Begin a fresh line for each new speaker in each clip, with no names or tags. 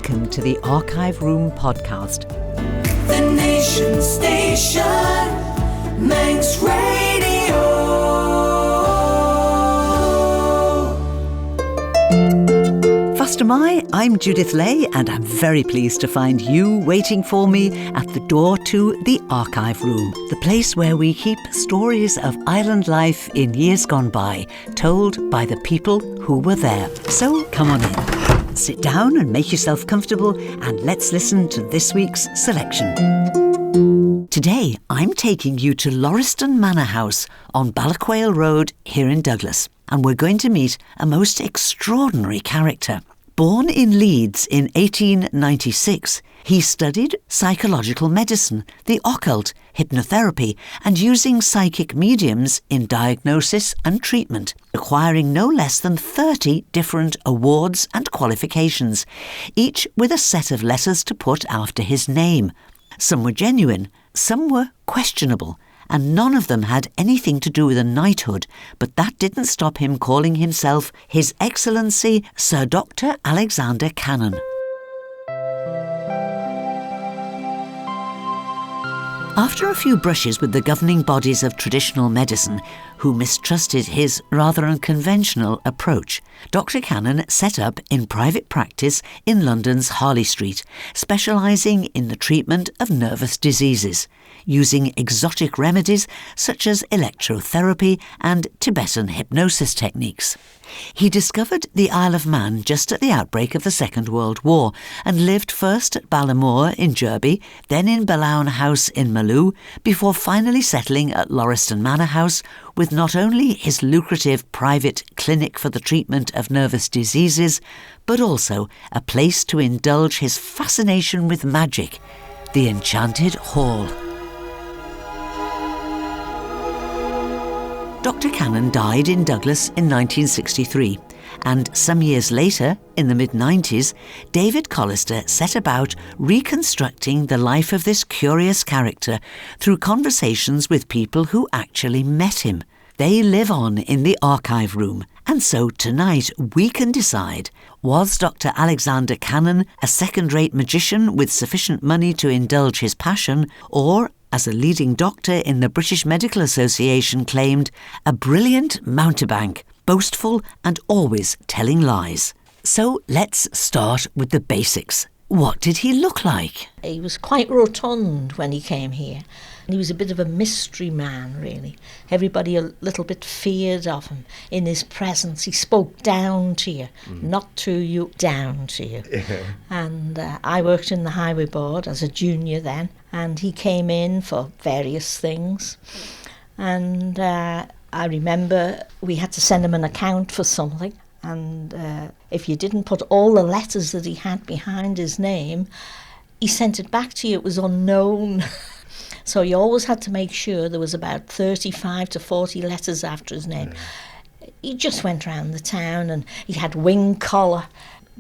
Welcome to the Archive Room podcast.
The Nation Station, Manx Radio.
Fastamai, I'm Judith Lay, and I'm very pleased to find you waiting for me at the door to the Archive Room, the place where we keep stories of island life in years gone by, told by the people who were there. So come on in, sit down and make yourself comfortable, and let's listen to this week's selection. Today, I'm taking you to Lauriston Manor House on Ballaquail Road here in Douglas, and we're going to meet a most extraordinary character. Born in Leeds in 1896, he studied psychological medicine, the occult, hypnotherapy, and using psychic mediums in diagnosis and treatment, acquiring no less than 30 different awards and qualifications, each with a set of letters to put after his name. Some were genuine, some were questionable, and none of them had anything to do with a knighthood, but that didn't stop him calling himself His Excellency Sir Dr. Alexander Cannon. After a few brushes with the governing bodies of traditional medicine, who mistrusted his rather unconventional approach, Dr. Cannon set up in private practice in London's Harley Street, specialising in the treatment of nervous diseases, using exotic remedies such as electrotherapy and Tibetan hypnosis techniques. He discovered the Isle of Man just at the outbreak of the Second World War and lived first at Ballamore in Derby, then in Belawn House in Maloo, before finally settling at Lauriston Manor House with not only his lucrative private clinic for the treatment of nervous diseases, but also a place to indulge his fascination with magic, the Enchanted Hall. Dr. Cannon died in Douglas in 1963, and some years later, in the mid-90s, David Collister set about reconstructing the life of this curious character through conversations with people who actually met him. They live on in the Archive Room, and so tonight we can decide, was Dr. Alexander Cannon a second-rate magician with sufficient money to indulge his passion, or, as a leading doctor in the British Medical Association claimed, a brilliant mountebank, boastful and always telling lies? So let's start with the basics. What did he look like?
He was quite rotund when he came here. He was a bit of a mystery man, really. Everybody a little bit feared of him. In his presence, he spoke down to you, not to you, down to you. Yeah. And I worked in the Highway Board as a junior then, and he came in for various things. And I remember we had to send him an account for something, and if you didn't put all the letters that he had behind his name, he sent it back to you. It was unknown. So you always had to make sure there was about 35 to 40 letters after his name. He just went round the town, and he had wing collar,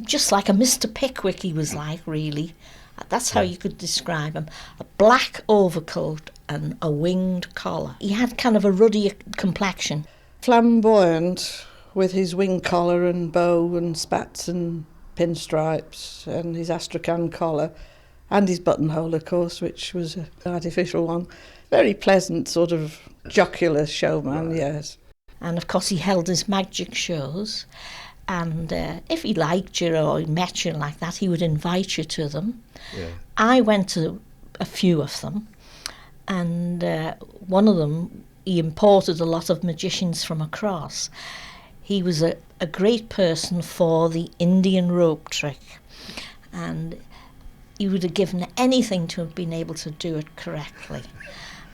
just like a Mr. Pickwick he was like, really. That's how you could describe him. A black overcoat and a winged collar. He had kind of a ruddy complexion.
Flamboyant, with his wing collar and bow and spats and pinstripes and his astrakhan collar. And his buttonhole, of course, which was an artificial one. Very pleasant, sort of jocular showman, yes.
And, of course, he held his magic shows. And if he liked you or he met you like that, he would invite you to them. Yeah. I went to a few of them. And one of them, he imported a lot of magicians from across. He was a great person for the Indian rope trick. And he would have given anything to have been able to do it correctly.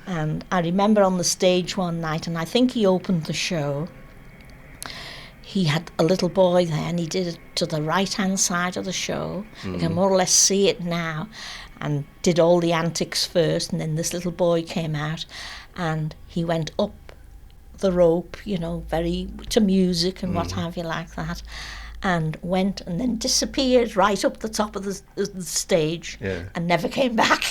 And I remember on the stage one night, and I think he opened the show, he had a little boy there, and he did it to the right-hand side of the show. You can more or less see it now, and did all the antics first, and then this little boy came out, and he went up the rope, very to music and what have you like that. and went and then disappeared right up the top of the stage and never came back.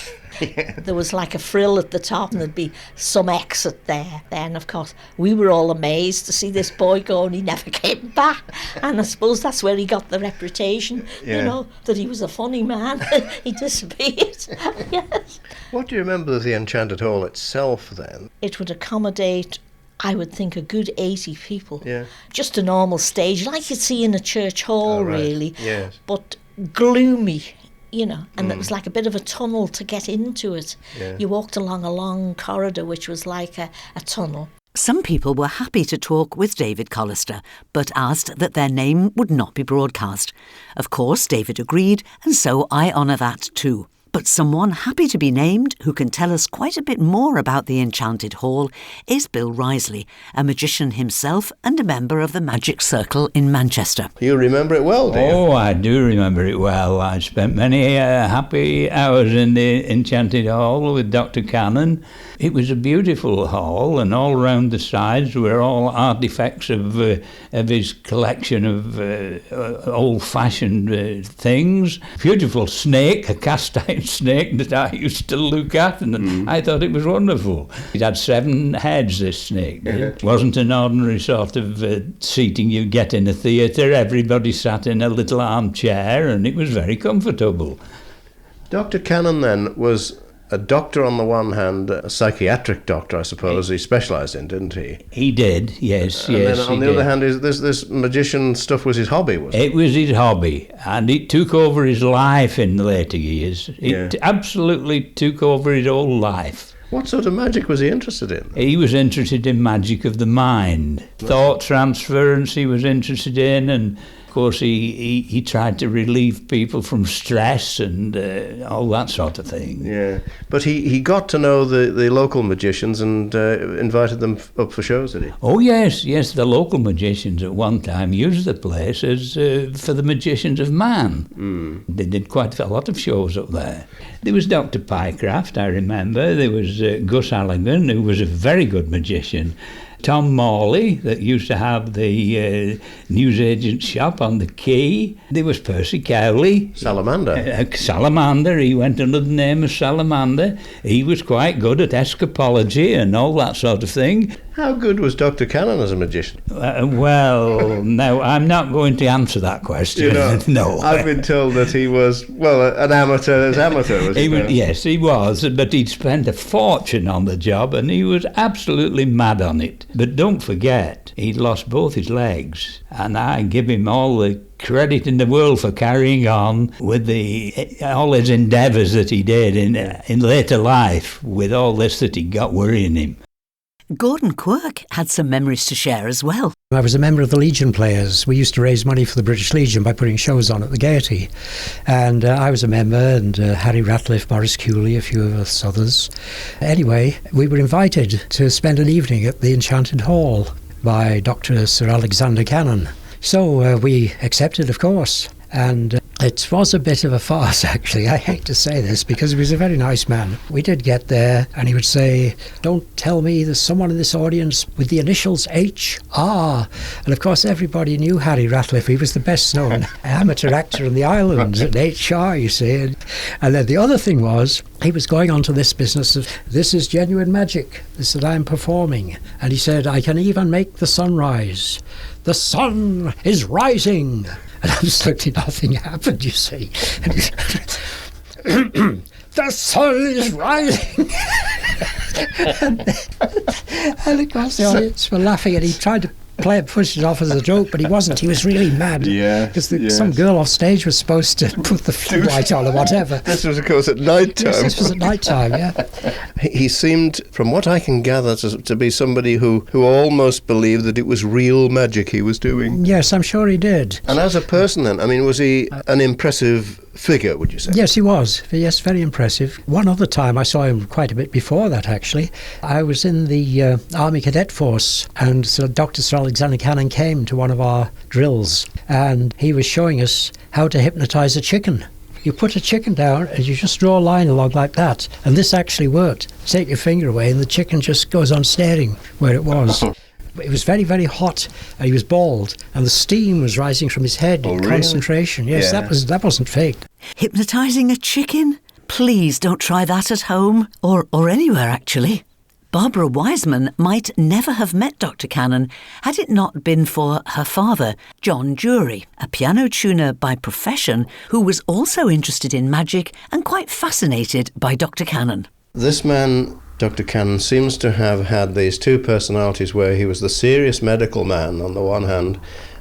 There was like a frill at the top and there'd be some exit there. Then, of course, we were all amazed to see this boy go and he never came back. And I suppose that's where he got the reputation, you know, that he was a funny man. He disappeared. Yes.
What do you remember of the Enchanted Hall itself then?
It would accommodate, I would think, a good 80 people.
Yeah.
Just a normal stage, like you'd see in a church hall, really.
Yes.
But gloomy, you know, and it was like a bit of a tunnel to get into it.
Yeah.
You walked along a long corridor, which was like a tunnel.
Some people were happy to talk with David Collister, but asked that their name would not be broadcast. Of course, David agreed, and so I honour that too. But someone happy to be named, who can tell us quite a bit more about the Enchanted Hall, is Bill Risley, a magician himself and a member of the Magic Circle in Manchester.
You remember it well, do you?
Oh, I do remember it well. I spent many happy hours in the Enchanted Hall with Dr. Cannon. It was a beautiful hall, and all round the sides were all artifacts of his collection of old-fashioned things. Beautiful snake, a cast-iron snake that I used to look at, and I thought it was wonderful. It had 7 heads, this snake. It wasn't an ordinary sort of seating you get in a theatre. Everybody sat in a little armchair, and it was very comfortable.
Dr. Cannon then was a doctor on the one hand, a psychiatric doctor, I suppose, he specialised in, didn't he?
He did, yes,
and
yes.
Then on the other hand, this magician stuff was his hobby, wasn't it?
It was his hobby, and it took over his life in later years. It absolutely took over his whole life.
What sort of magic was he interested in?
He was interested in magic of the mind. Thought transference he was interested in, and of course he tried to relieve people from stress and all that sort of thing.
Yeah, but he got to know the local magicians and invited them up for shows, did he?
Oh yes, the local magicians at one time used the place as for the magicians of man. They did quite a lot of shows up there. There was Dr. Pycraft, I remember. There was Gus Halligan, who was a very good magician. Tom Morley, that used to have the newsagent shop on the quay. There was Percy Cowley.
Salamander.
Salamander, he went under the name of Salamander. He was quite good at escapology and all that sort of thing.
How good was Dr. Cannon as a magician?
Well, no, I'm not going to answer that question.
You know,
no.
I've been told that he was, well, an amateur as amateur, was he?
Yes, he was, but he'd spent a fortune on the job and he was absolutely mad on it. But don't forget, he'd lost both his legs, and I give him all the credit in the world for carrying on with all his endeavours that he did in later life with all this that he got worrying him.
Gordon Quirk had some memories to share as well.
I was a member of the Legion Players. We used to raise money for the British Legion by putting shows on at the Gaiety. And I was a member, and Harry Ratliff, Maurice Cooley, a few of us others. Anyway, we were invited to spend an evening at the Enchanted Hall by Dr. Sir Alexander Cannon. So we accepted, of course. And it was a bit of a farce, actually. I hate to say this, because he was a very nice man. We did get there, and he would say, "Don't tell me there's someone in this audience with the initials H.R." And of course, everybody knew Harry Ratliff. He was the best known amateur actor in the islands at H.R., you see. And then the other thing was, he was going on to this business of, this is genuine magic, this that I'm performing. And he said, I can even make the sun rise. The sun is rising. And absolutely nothing happened, you see. The sun is rising. and of course the audience were laughing, and he tried to push it off as a joke, but he wasn't. He was really mad.
Yeah.
Because some girl off stage was supposed to put the floodlight on or whatever.
This was, of course, at night time.
Yes, this was at night time, yeah.
He seemed, from what I can gather, to be somebody who almost believed that it was real magic he was doing.
Yes, I'm sure he did.
And as a person then, I mean, was he an impressive figure, would you say?
Yes, he was. Yes, very impressive. One other time, I saw him quite a bit before that, actually. I was in the Army Cadet Force, and Dr. Sir Alexander Cannon came to one of our drills, and he was showing us how to hypnotise a chicken. You put a chicken down and you just draw a line along like that, and this actually worked. Take your finger away and the chicken just goes on staring where it was. It was very, very hot, and he was bald, and the steam was rising from his head in
really?
concentration. Yes,
Yeah.
that wasn't fake.
Hypnotising a chicken? Please don't try that at home, or anywhere actually. Barbara Wiseman might never have met Dr. Cannon had it not been for her father, John Jury, a piano tuner by profession who was also interested in magic and quite fascinated by Dr. Cannon.
This man, Dr. Cannon, seems to have had these two personalities where he was the serious medical man on the one hand,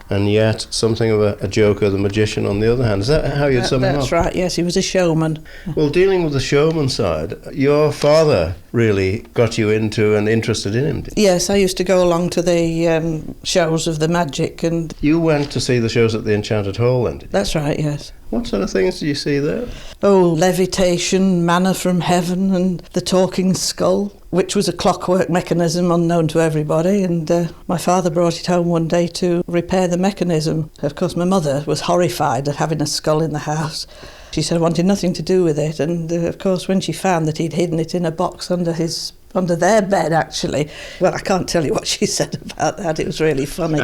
and yet something of a joker, the magician, on the other hand. Is that how you'd sum him up?
That's right, yes, he was a showman.
Well, dealing with the showman side, your father really got you into and interested in him.
Yes, I used to go along to the shows of the magic, and
You went to see the shows at the Enchanted Hall, then, did you?
that's right, yes.
What sort of things did you see there?
Oh, levitation, manna from heaven, and the talking skull, which was a clockwork mechanism unknown to everybody, and my father brought it home one day to repair the mechanism. Of course, my mother was horrified at having a skull in the house. She said I wanted nothing to do with it, and of course when she found that he'd hidden it in a box under their bed, actually, well, I can't tell you what she said about that. It was really funny.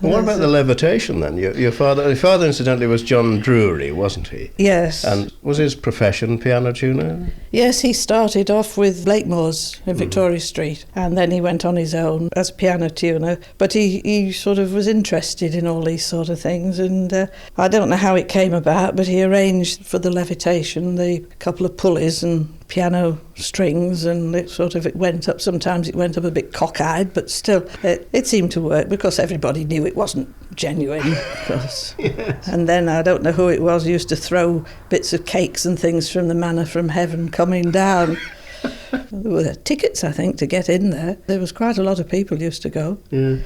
Well, what about the levitation then? Your father incidentally was John Drury, wasn't he?
Yes.
And was his profession piano tuner?
Yes, he started off with Blakemore's in Victoria Street, and then he went on his own as a piano tuner. But he sort of was interested in all these sort of things, and I don't know how it came about, but he arranged for the levitation, the couple of pulleys and piano strings, and it went up. Sometimes it went up a bit cockeyed, but still it seemed to work because everybody knew it wasn't genuine. Yes. And then I don't know who it was used to throw bits of cakes and things from the manna from heaven coming down. There were tickets, I think, to get in there. There was quite a lot of people used to go.
Yeah.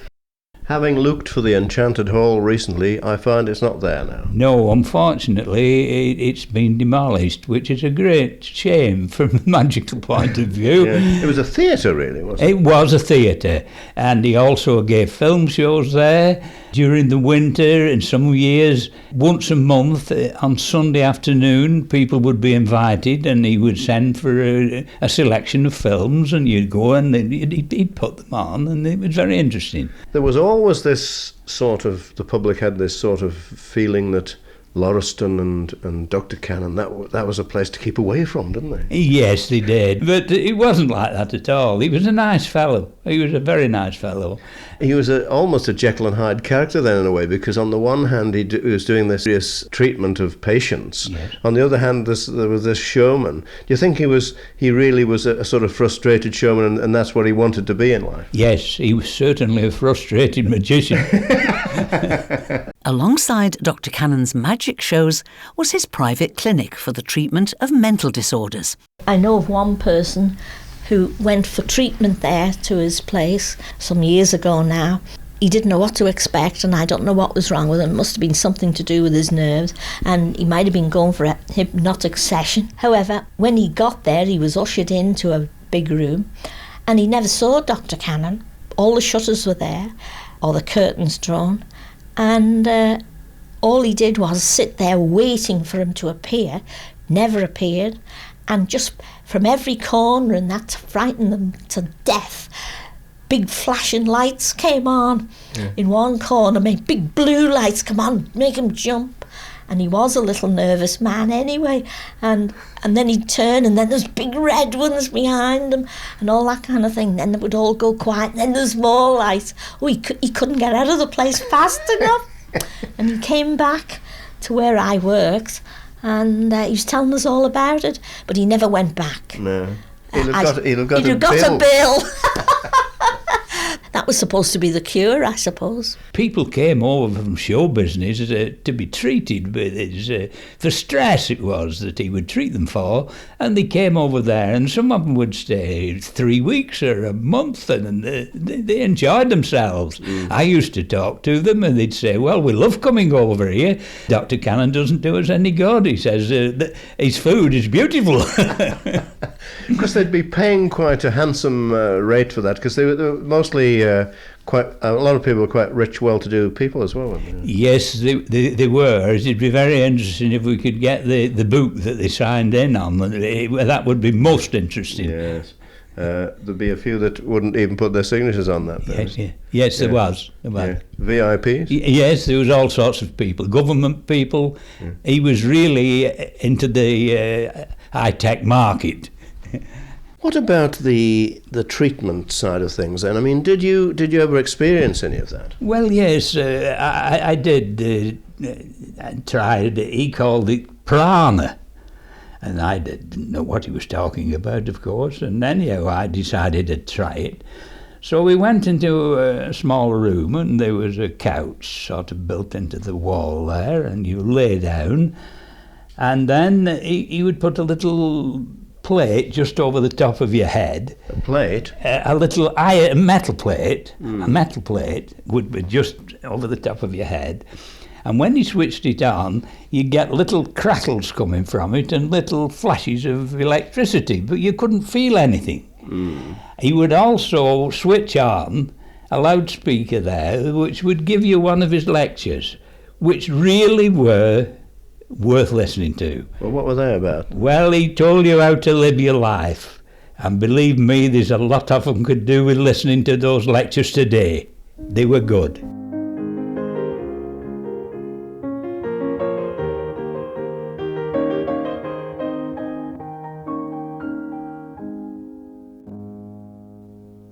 Having looked for the Enchanted Hall recently, I find it's not there now.
No, unfortunately, it's been demolished, which is a great shame from a magical point of view.
Yeah. It was a theatre, really, wasn't it?
It was a theatre, and he also gave film shows there during the winter. In some years, once a month on Sunday afternoon, people would be invited, and he would send for a selection of films, and you'd go and he'd put them on, and it was very interesting.
There was always this the public had this sort of feeling that Lauriston and Dr. Cannon, that was a place to keep away from, didn't they?
Yes, they did. But it wasn't like that at all. He was a nice fellow. He was a very nice fellow.
He was almost a Jekyll and Hyde character then, in a way, because on the one hand he was doing this serious treatment of patients.
Yes.
On the other hand, there was this showman. Do you think he really was a sort of frustrated showman, and that's what he wanted to be in life?
Yes, he was certainly a frustrated magician.
Alongside Dr. Cannon's magic shows was his private clinic for the treatment of mental disorders.
I know of one person who went for treatment there to his place some years ago now. He didn't know what to expect, and I don't know what was wrong with him. It must have been something to do with his nerves, and he might have been going for a hypnotic session. However, when he got there, he was ushered into a big room, and he never saw Dr. Cannon. All the shutters were there, or the curtains drawn, and all he did was sit there waiting for him to appear. Never appeared, and just from every corner, and that frightened them to death, big flashing lights came on. In one corner, made big blue lights come on, make him jump. And he was a little nervous man anyway, and then he'd turn, and then there's big red ones behind him and all that kind of thing. Then it would all go quiet, and then there's more lights. Oh, he couldn't get out of the place fast enough. And he came back to where I worked, and he was telling us all about it, but he never went back.
No. He'd have got
a bill. That was supposed to be the cure, I suppose.
People came over from show business to be treated with the stress it was that he would treat them for, and they came over there, and some of them would stay 3 weeks or a month, and they enjoyed themselves. I used to talk to them, and they'd say, well, we love coming over here. Dr. Cannon doesn't do us any good. He says his food is beautiful.
Because they'd be paying quite a handsome rate for that, because they were mostly quite a lot of people were quite rich, well-to-do people as well.
Yes, they were. It'd be very interesting if we could get the book that they signed in on. That would be most interesting.
Yes. There'd be a few that wouldn't even put their signatures on that.
Yes, there was.
Yeah. VIPs?
Yes, there was all sorts of people, government people. Yeah. He was really into the high-tech market.
What about the treatment side of things then? I mean, did you ever experience any of that?
Well, yes, I did. I tried. He called it prana. And I didn't know what he was talking about, of course, and anyhow I decided to try it. So we went into a small room, and there was a couch sort of built into the wall there, and you lay down, and then he would put a little plate just over the top of your head.
A plate?
A metal plate. A metal plate would be just over the top of your head. And when he switched it on, you'd get little crackles coming from it and little flashes of electricity, but you couldn't feel anything. He would also switch on a loudspeaker there, which would give you one of his lectures, which really were worth listening to.
Well, what were they about?
Well, he told you how to live your life. And believe me, there's a lot of them could do with listening to those lectures today. They were good.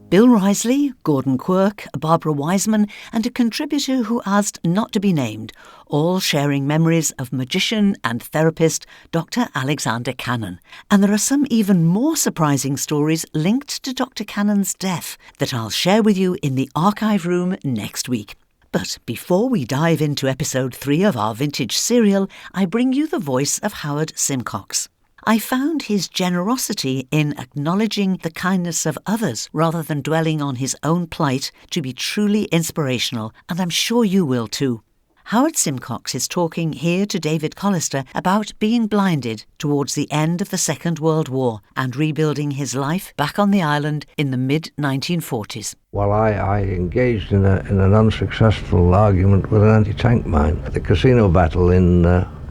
Bill Risley, Gordon Quirk, Barbara Wiseman, and a contributor who asked not to be named, all sharing memories of magician and therapist Dr. Alexander Cannon. And there are some even more surprising stories linked to Dr. Cannon's death that I'll share with you in the archive room next week. But before we dive into episode 3 of our vintage serial, I bring you the voice of Howard Simcocks. I found his generosity in acknowledging the kindness of others rather than dwelling on his own plight to be truly inspirational, and I'm sure you will too. Howard Simcocks is talking here to David Collister about being blinded towards the end of the Second World War and rebuilding his life back on the island in the mid-1940s.
Well, I engaged in an unsuccessful argument with an anti-tank mine at the casino battle in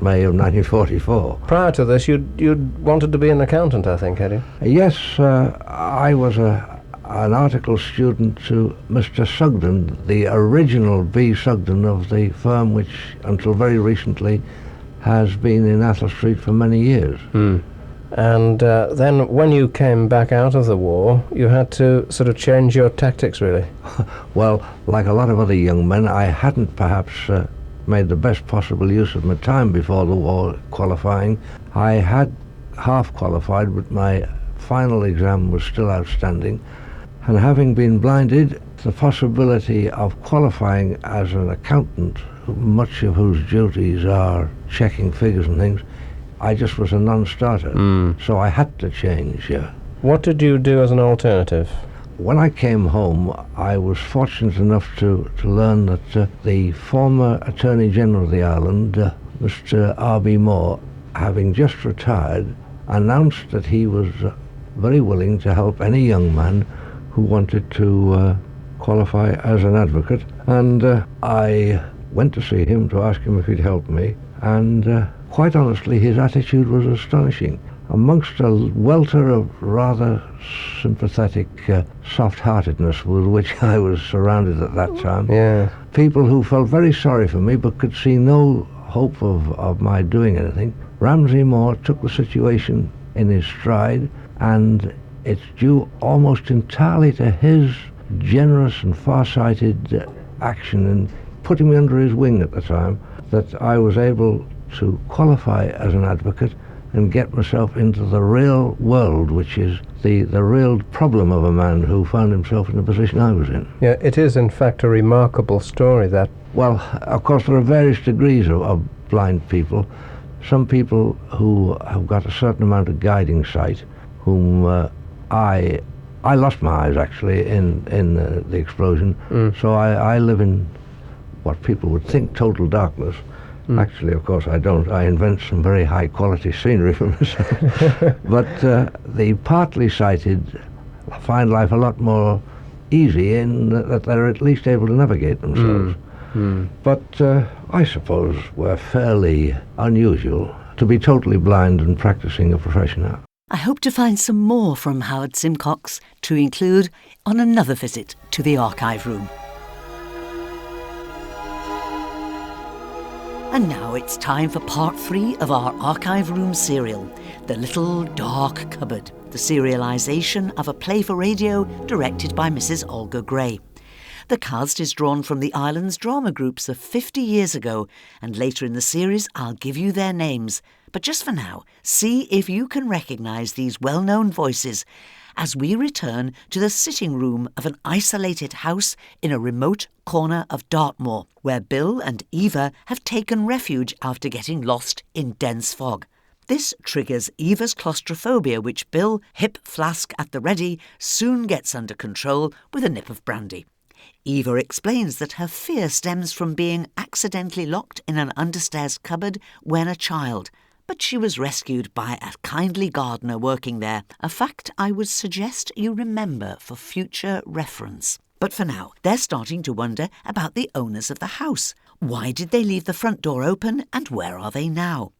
May of 1944.
Prior to this, you'd wanted to be an accountant, I think, had you?
Yes, I was an article student to Mr. Sugden, the original B. Sugden of the firm which, until very recently, has been in Athol Street for many years.
And then when you came back out of the war, you had to sort of change your tactics, really?
Well, like a lot of other young men, I hadn't perhaps made the best possible use of my time before the war qualifying. I had half qualified, but my final exam was still outstanding. And having been blinded, the possibility of qualifying as an accountant, much of whose duties are checking figures and things, I just was a non-starter. So I had to change.
What did you do as an alternative?
When I came home, I was fortunate enough to learn that the former Attorney General of the island, Mr. R.B. Moore, having just retired, announced that he was very willing to help any young man who wanted to qualify as an advocate. And I went to see him to ask him if he'd help me, and quite honestly, his attitude was astonishing. Amongst a welter of rather sympathetic soft-heartedness with which I was surrounded at that time, people who felt very sorry for me but could see no hope of my doing anything, Ramsay Moore took the situation in his stride, and it's due almost entirely to his generous and far-sighted action in putting me under his wing at the time that I was able to qualify as an advocate and get myself into the real world, which is the real problem of a man who found himself in the position I was in.
Yeah, it is in fact a remarkable story, that.
Well, of course there are various degrees of blind people. Some people who have got a certain amount of guiding sight, whom I lost my eyes actually in the explosion, so I live in what people would think total darkness. Actually, of course, I don't. I invent some very high-quality scenery for myself. But the partly sighted find life a lot more easy in that they're at least able to navigate themselves. But I suppose we're fairly unusual to be totally blind and practicing a profession now.
I hope to find some more from Howard Simcocks to include on another visit to the archive room. And now it's time for part 3 of our archive room serial, The Little Dark Cupboard, the serialisation of a play for radio directed by Mrs. Olga Gray. The cast is drawn from the island's drama groups of 50 years ago, and later in the series I'll give you their names. But just for now, see if you can recognise these well-known voices as we return to the sitting room of an isolated house in a remote corner of Dartmoor, where Bill and Eva have taken refuge after getting lost in dense fog. This triggers Eva's claustrophobia, which Bill, hip flask at the ready, soon gets under control with a nip of brandy. Eva explains that her fear stems from being accidentally locked in an understairs cupboard when a child, but she was rescued by a kindly gardener working there, a fact I would suggest you remember for future reference. But for now, they're starting to wonder about the owners of the house. Why did they leave the front door open, and where are they now?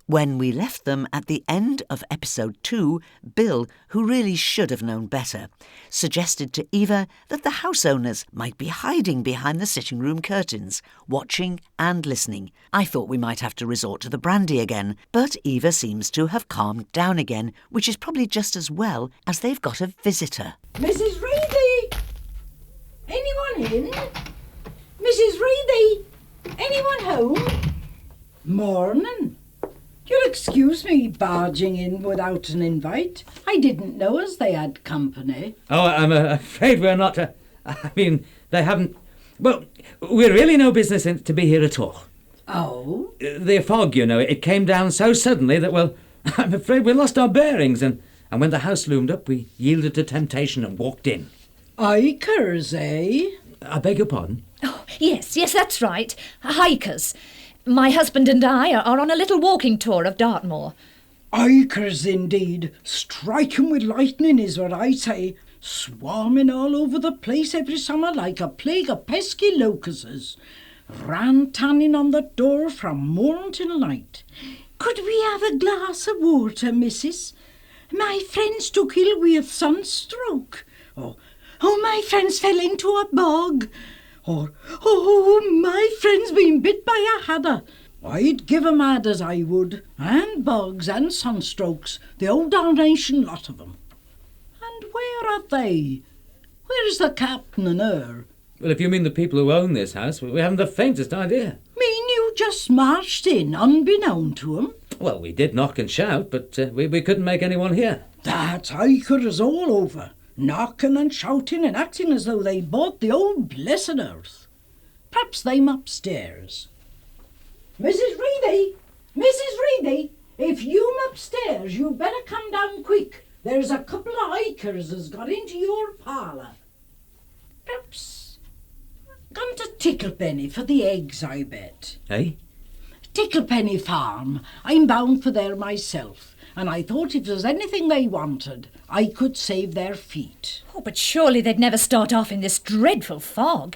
When we left them at the end of episode 2, Bill, who really should have known better, suggested to Eva that the house owners might be hiding behind the sitting room curtains, watching and listening. I thought we might have to resort to the brandy again, but Eva seems to have calmed down again, which is probably just as well, as they've got a visitor.
Mrs. Reedy! Anyone in? Mrs. Reedy! Anyone home? Morning. You'll excuse me barging in without an invite. I didn't know as they had company.
Oh, I'm afraid we're not. They haven't. Well, we're really no business to be here at all.
Oh?
The fog, you know, it came down so suddenly that, well, I'm afraid we lost our bearings, and when the house loomed up, we yielded to temptation and walked in.
Hikers, eh?
I beg your pardon?
Oh, yes, that's right. Hikers. My husband and I are on a little walking tour of Dartmoor.
Hikers indeed. Striking with lightning is what I say. Swarming all over the place every summer like a plague of pesky locusts. Rantanning on the door from morn till night. Could we have a glass of water, missus? My friends took ill with sunstroke. Oh, my friends fell into a bog. Or, my friend's been bit by a hadder. I'd give 'em adders, I would, and bugs and sunstrokes, the old darnation lot of 'em. And where are they? Where's the captain and her?
Well, if you mean the people who own this house, we haven't the faintest idea.
Mean you just marched in, unbeknown to 'em?
Well, we did knock and shout, but we couldn't make anyone hear.
That's hikers all over. Knocking and shouting and acting as though they bought the old blessed earth. Perhaps they'm upstairs. Mrs. Reedy! Mrs. Reedy! If you'm upstairs, you better come down quick. There's a couple of hikers has got into your parlour. Perhaps gone to Ticklepenny for the eggs, I bet.
Eh?
Ticklepenny Farm. I'm bound for there myself. And I thought if there's anything they wanted, I could save their feet.
Oh, but surely they'd never start off in this dreadful fog.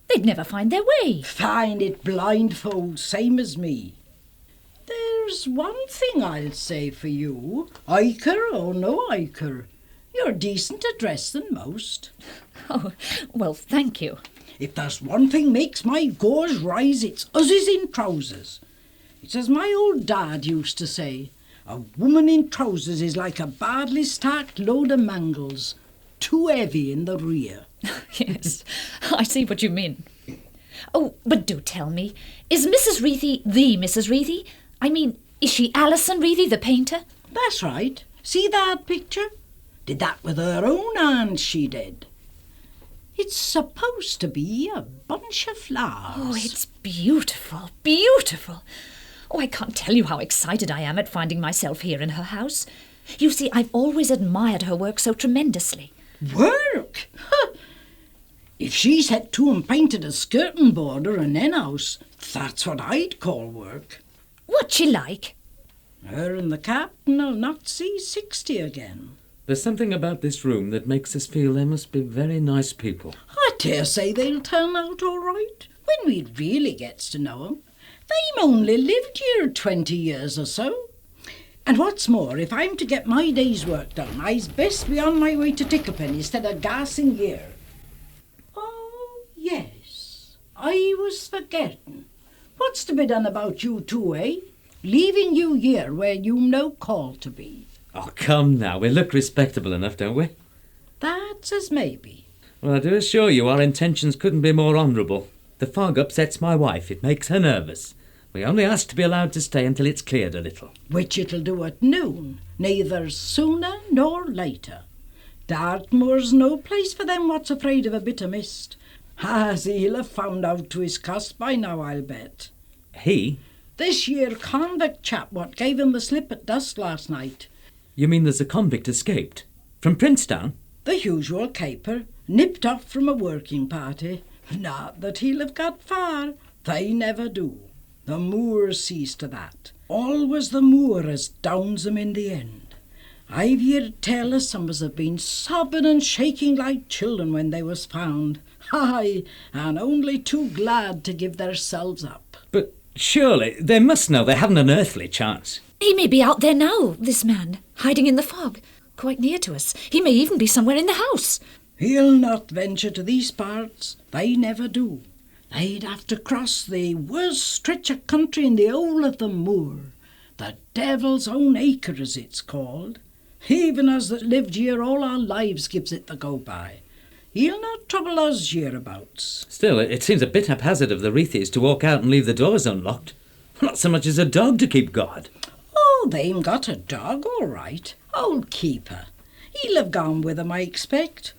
They'd never find their way.
Find it blindfold, same as me. There's one thing I'll say for you. Hiker or no hiker, you're decenter dressed than most.
Oh, well, thank you.
If there's one thing makes my gores rise, it's uzzies in trousers. It's as my old dad used to say. A woman in trousers is like a badly stacked load of mangles, too heavy in the rear.
Yes, I see what you mean. Oh, but do tell me, is Mrs. Reethy the Mrs. Reethy? I mean, is she Alison Reethy, the painter?
That's right. See that picture? Did that with her own hands, she did. It's supposed to be a bunch of flowers.
Oh, it's beautiful, beautiful. Oh, I can't tell you how excited I am at finding myself here in her house. You see, I've always admired her work so tremendously.
Work? Huh. If she set to and painted a skirting border and hen house, that's what I'd call work.
What's she like?
Her and the captain'll not see 60 again.
There's something about this room that makes us feel they must be very nice people.
I dare say they'll turn out all right when we really gets to know 'em. They've only lived here 20 years or so. And what's more, if I'm to get my day's work done, I's best be on my way to Ticklepenny instead of gassing here. Oh, yes, I was forgetting. What's to be done about you two, eh? Leaving you here where you've no call to be.
Oh, come now, we look respectable enough, don't we?
That's as maybe.
Well, I do assure you our intentions couldn't be more honourable. The fog upsets my wife. It makes her nervous. We only ask to be allowed to stay until it's cleared a little.
Which it'll do at noon, neither sooner nor later. Dartmoor's no place for them what's afraid of a bit of mist. As he'll have found out to his cost by now, I'll bet.
He?
This year convict chap what gave him the slip at dusk last night.
You mean there's a convict escaped? From Princetown?
The usual caper, nipped off from a working party. Not that he'll have got far. They never do. The Moors sees to that. Always the Moor as downs 'em in the end. I've heard tell of some as have been sobbing and shaking like children when they was found. Aye, and only too glad to give theirselves up.
But surely they must know they haven't an earthly chance.
He may be out there now, this man, hiding in the fog, quite near to us. He may even be somewhere in the house.
He'll not venture to these parts. They never do. They'd have to cross the worst stretch of country in the whole of the moor. The Devil's Own Acre, as it's called. Even us that lived here all our lives gives it the go-by. He'll not trouble us hereabouts.
Still, it seems a bit haphazard of the Reethies to walk out and leave the doors unlocked. Not so much as a dog to keep guard.
Oh, they've got a dog, all right. Old Keeper. He'll have gone with 'em, I expect.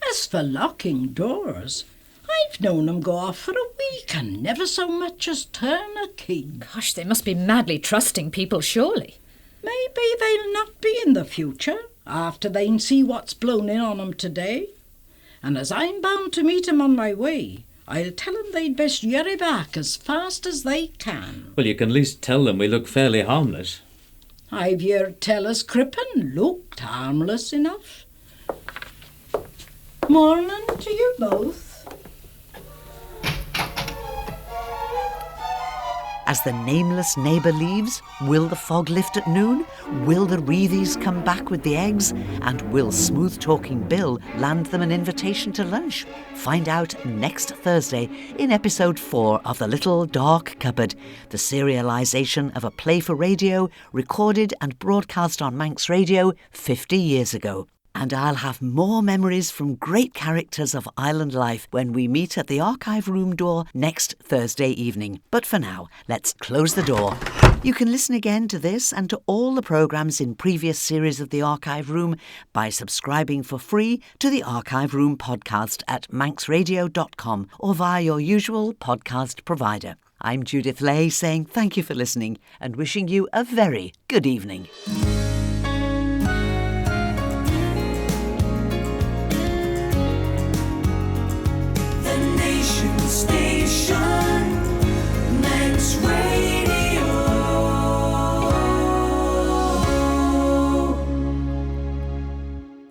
As for locking doors, I've known 'em go off for a week and never so much as turn a key.
Gosh, they must be madly trusting people, surely.
Maybe they'll not be in the future, after they see what's blown in on 'em today. And as I'm bound to meet 'em on my way, I'll tell 'em they'd best hurry back as fast as they can.
Well, you can at least tell them we look fairly harmless.
I've heard tell us Crippen looked harmless enough. Morning to you both.
As the nameless neighbour leaves, will the fog lift at noon? Will the Reethies come back with the eggs? And will smooth-talking Bill land them an invitation to lunch? Find out next Thursday in episode 4 of The Little Dark Cupboard, the serialisation of a play for radio recorded and broadcast on Manx Radio 50 years ago. And I'll have more memories from great characters of island life when we meet at the archive room door next Thursday evening. But for now, let's close the door. You can listen again to this and to all the programmes in previous series of the Archive Room by subscribing for free to the Archive Room podcast at manxradio.com or via your usual podcast provider. I'm Judith Leigh saying thank you for listening and wishing you a very good evening.
Station.